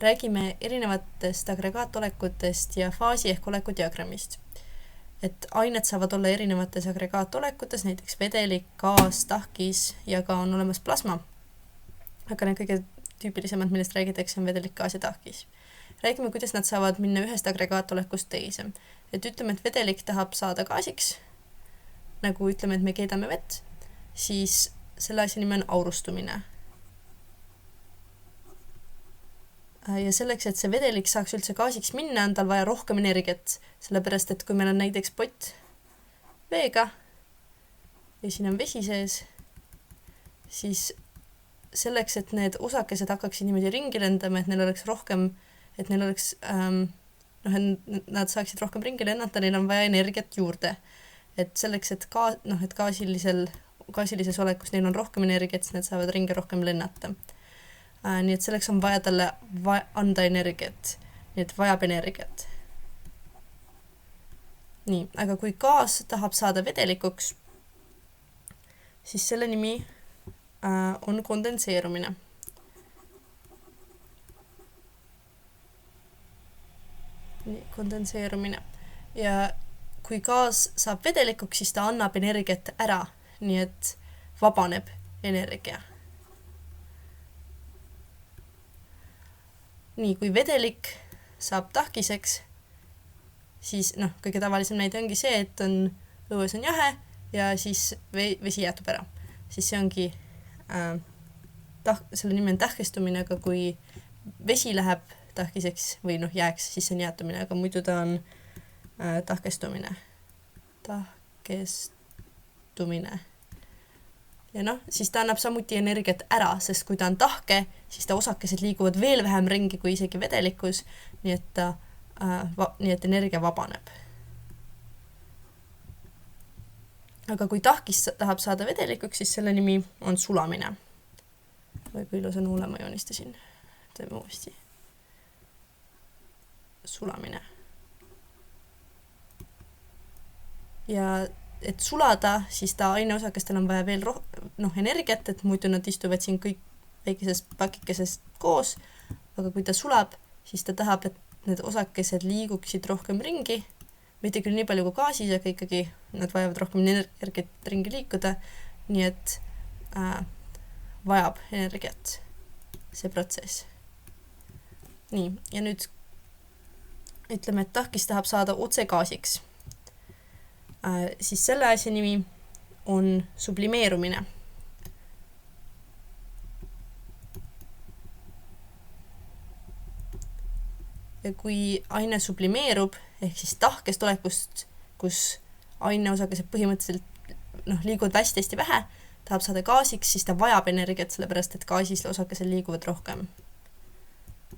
räägime erinevatest agregaatolekutest ja faasi ehk oleku diagrammist. Et ained saavad olla erinevates agregaatolekutes, näiteks vedelik, gaas, tahkis ja ka on olemas plasma. Aga need kõige tüüpilisemad, millest räägitakse, on vedelik, gaas ja tahkis. Räägime, kuidas nad saavad minna ühest agregaatolekust teise. Et ütleme, et vedelik tahab saada gaasiks, nagu ütleme, et me keedame vett, siis selle asja nimi on aurustumine. Ja selleks, et see vedelik saaks üldse gaasiks minna, on tal vaja rohkem energiat, sellepärast, et kui meil on näiteks pott veega ja siin on vesi sees, siis selleks, et need osakesed hakkaksid niimoodi ringi lendama, et neil oleks rohkem, et neil oleks, nad saaksid rohkem ringi lennata, neil on vaja energiat juurde. Et selleks, et gaasilises olekus neil on rohkem energiat, siis nad saavad ringi rohkem lennata. Nii et selleks on vaja talle anda energiat, nii et vajab energiat. Nii, aga kui gaas tahab saada vedelikuks, siis selle nimi on kondenseerumine. Nii, kondenseerumine. Ja kui gaas saab vedelikuks, siis ta annab energiat ära, nii et vabaneb energia. Nii, kui vedelik saab tahkiseks, siis kõige tavalisem näide ongi see, et õues on jahe ja siis vesi jäätub ära. Siis see ongi, selle nimi on tahkestumine, aga kui vesi läheb tahkiseks või jääks, siis see on jäätumine, aga muidu ta on tahkestumine. Ja siis ta annab samuti energiat ära, sest kui ta on tahke, siis ta osakesed liiguvad veel vähem ringi kui isegi vedelikus, nii et energia vabaneb. Aga kui tahkis tahab saada vedelikuks, siis selle nimi on sulamine. Või kui ilusa nuule ma joonistasin. Teeme uuesti. Sulamine. Ja et sulada, siis ta aineosakestel on vaja veel energiat, et muidu nad istuvad siin kõik väikeses pakikeses koos, aga kui ta sulab, siis ta tahab, et need osakesed liiguksid rohkem ringi, mitte küll nii palju kui gaasis, aga ikkagi nad vajavad rohkem energiat ringi liikuda, nii et vajab energiat see protsess. Nii, ja nüüd ütleme, et tahkis tahab saada otse gaasiks. Siis selle asja nimi on sublimeerumine. Ja kui aine sublimeerub, ehk siis tahkest olekust, kus aineosakesed põhimõtteliselt liiguvad hästi vähe, tahab saada gaasiks, siis ta vajab energiat, sellepärast et gaasis osakesed liiguvad rohkem.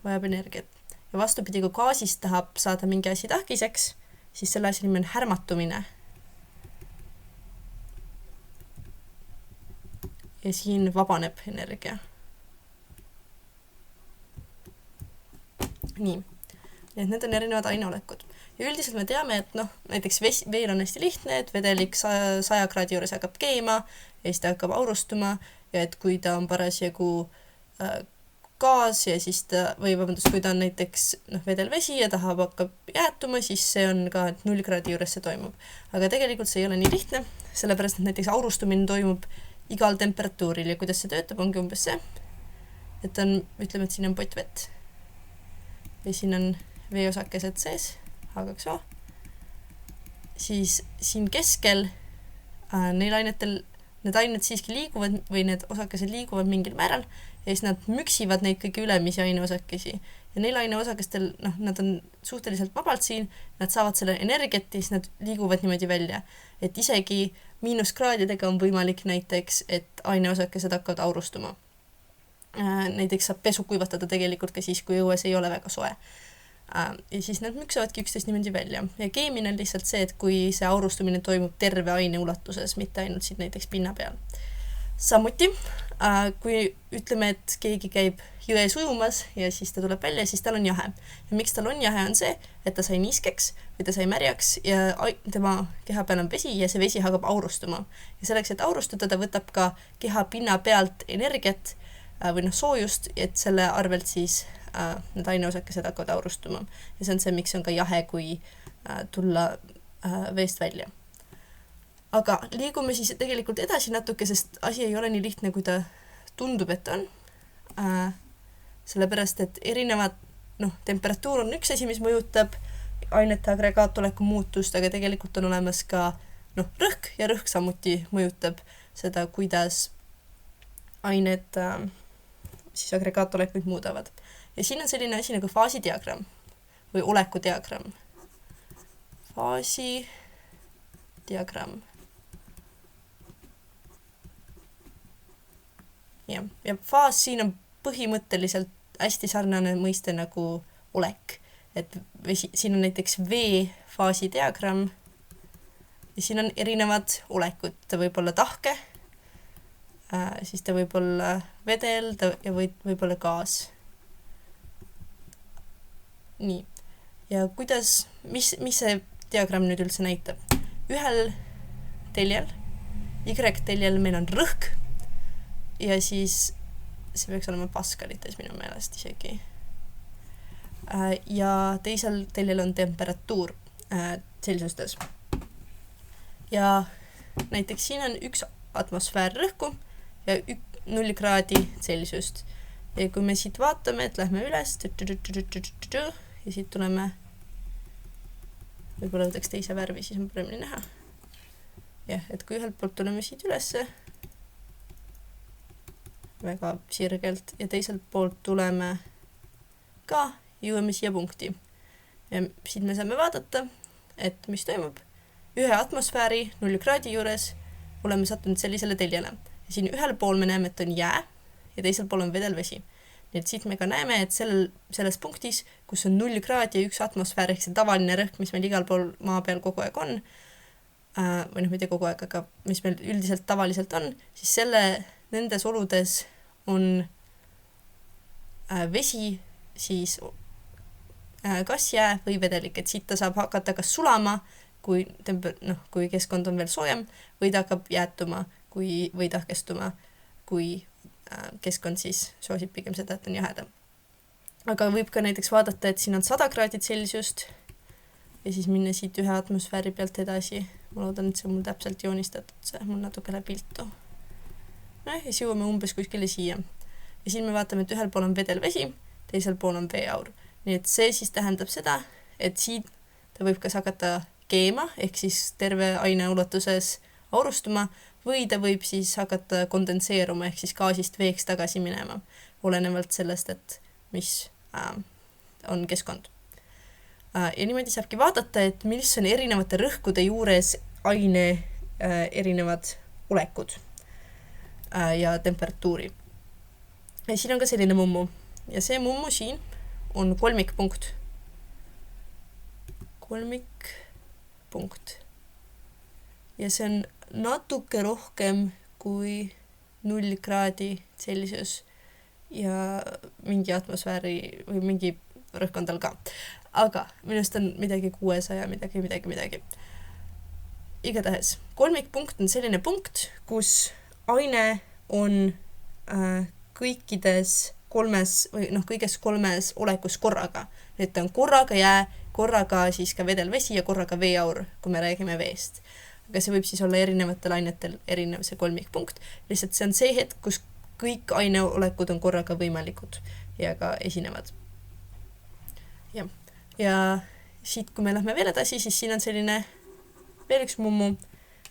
Vajab energiat. Ja vastupidi, kui gaasist tahab saada mingi asi tahkiseks, siis selle asja nimi on härmatumine. Ja siin vabaneb energia. Nii. Ja need on erinevad aineolekud. Ja üldiselt me teame, et näiteks veel on hästi lihtne, et vedelik 100 kraadi juures hakkab keema ja siis ta hakkab aurustuma ja et kui ta on parasjagu gaas ja siis kui ta on näiteks vedelvesi ja ta hakkab jäätuma, siis see on ka, et 0 kraadi juures see toimub. Aga tegelikult see ei ole nii lihtne, sellepärast, et näiteks aurustumine toimub igal temperatuuril ja kuidas see töötab, ongi umbes see, et ütleme, et siin on pott vett ja siin on veeosakesed sees, H2O, siis siin keskel need ained siiski liiguvad või need osakesed liiguvad mingil määral ja siis nad müksivad neid kõige ülemisi aineosakesi. Ja neil aineosakestel, nad on suhteliselt vabalt siin, nad saavad selle energiat ja siis nad liiguvad niimoodi välja. Et isegi -kraadidega on võimalik näiteks, et aineosakesed hakkavad aurustuma. Näiteks saab pesu kuivatada tegelikult ka siis, kui õues ei ole väga soe. Ja siis nad müksavadki üksteist niimoodi välja. Ja keemine on lihtsalt see, et kui see aurustumine toimub terve aine ulatuses, mitte ainult siit näiteks pinna peal. Samuti, kui ütleme, et keegi käib jões ujumas ja siis ta tuleb välja, siis tal on jahe. Ja miks tal on jahe on see, et ta sai niiskeks või ta sai märjaks ja tema keha peal on vesi ja see vesi hakkab aurustuma. Ja selleks, et aurustuda, ta võtab ka keha pinna pealt energiat või soojust, et selle arvelt siis need aineosakesed hakkavad aurustuma. Ja see on see, miks on ka jahe, kui tulla veest välja. Aga liigume siis tegelikult edasi natuke, sest asi ei ole nii lihtne, kui ta tundub, et on. Sellepärast, et erinevad, temperatuur on üks asi, mis mõjutab ainete agregaatoleku muutust, aga tegelikult on olemas ka rõhk ja rõhk samuti mõjutab seda, kuidas ained siis agregaatolekuid muudavad. Ja siin on selline asi nagu faasidiagramm või olekudiagramm. Faasidiagramm. Ja faas siin on põhimõtteliselt hästi sarnane mõiste nagu olek. Et siin on näiteks V-faasi diagramm ja siin on erinevad olekud. Ta võib olla tahke, siis ta võib olla vedel ja võib olla gaas. Nii. Ja mis see diagramm nüüd üldse näitab? Ühel teljel, Y-teljel meil on rõhk ja siis see peaks olema paskalites minu meelest isegi. Ja teisel teljel on temperatuur seltsustes. Ja näiteks siin on 1 atmosfäär rõhku ja 0 kraadi Celsiust. Ja kui me siit vaatame, et lähme üles ja siit tuleme, võib-olla võtaks teise värvi, siis on paremini näha. Jah, et kui ühelt poolt tuleme siit ülesse, väga sirgelt ja teiselt poolt tuleme ka, jõuame siia punkti. Ja siit me saame vaadata, et mis toimub. 1 atmosfääri 0 kraadi juures oleme sattunud sellisele teljele. Ja siin ühel pool me näeme, et on jää ja teisel pool on vedelvesi. Nii et siit me ka näeme, et selles punktis, kus on 0 kraadi ja 1 atmosfäär, ehk see tavaline rõhk, mis meil igal pool maa peal kogu aeg on, või mitte kogu aeg, aga mis meil üldiselt tavaliselt on, siis nendes oludes on vesi siis kas jää või vedelik, et siit ta saab hakata kas sulama, kui keskkond on veel soojem, või ta hakkab jäätuma või tahkestuma, kui keskkond siis soosib pigem seda, et on jaheda. Aga võib ka näiteks vaadata, et siin on 100 kraadid Celsiust ja siis minna siit 1 atmosfääri pealt edasi. Ma loodan, et see on mul täpselt joonistatud, see mul natuke läheb viltu. Ja siis jõuame umbes kuskile siia. Ja siin me vaatame, et ühel pool on vedelvesi, teisel pool on veeaur. Nii et see siis tähendab seda, et siit ta võib kas hakata keema, ehk siis terve aine ulatuses aurustuma, või ta võib siis hakata kondenseeruma, ehk siis gaasist veeks tagasi minema, olenevalt sellest, et mis on keskkond. Ja niimoodi saabki vaadata, et mis on erinevate rõhkude juures aine erinevad olekud ja temperatuuri. Ja siin on ka selline mummu. Ja see mummu siin on kolmikpunkt. Kolmikpunkt. Ja see on natuke rohkem kui 0 kraadi Celsius ja mingi atmosfääri või mingi rõhkkondal ka. Aga minust on midagi 600, midagi. Igatahes, kolmikpunkt on selline punkt, kus aine on kõikides kõiges 3 olekus korraga. Et ta on korraga jää, korraga siis ka vedelvesi ja korraga veeaur, kui me räägime veest. Aga see võib siis olla erinevatel ainetel erinev see kolmikpunkt. Lihtsalt see on see hetk, kus kõik aineolekud on korraga võimalikud ja ka esinevad. Ja siit, kui me lähme veel edasi, siis siin on selline veel üks mummu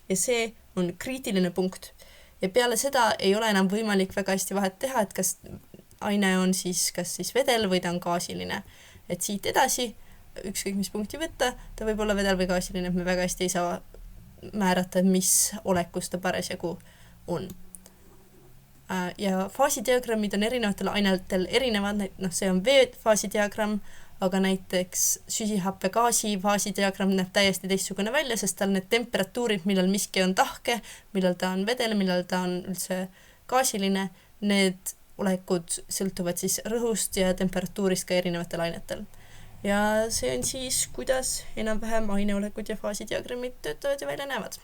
ja see on kriitiline punkt. Ja peale seda ei ole enam võimalik väga hästi vahet teha, et kas aine on siis kas siis vedel või ta on gaasiline. Et siit edasi, ükskõik mis punkti võtta, ta võib olla vedel või gaasiline, et me väga hästi ei saa määrata, mis olekus ta parasjagu on. Ja faasidiagrammid on erinevatel ainetel erinevad, see on V-faasidiagramm, aga näiteks süsihappegaasi faasidiagramm näeb täiesti teistsugune välja, sest tal need temperatuurid, millal miski on tahke, millal ta on vedel, millal ta on üldse gaasiline, need olekud sõltuvad siis rõhust ja temperatuurist ka erinevatel ainetel. Ja see on siis, kuidas enam-vähem aineolekud ja faasidiagrammid töötavad ja välja näevad.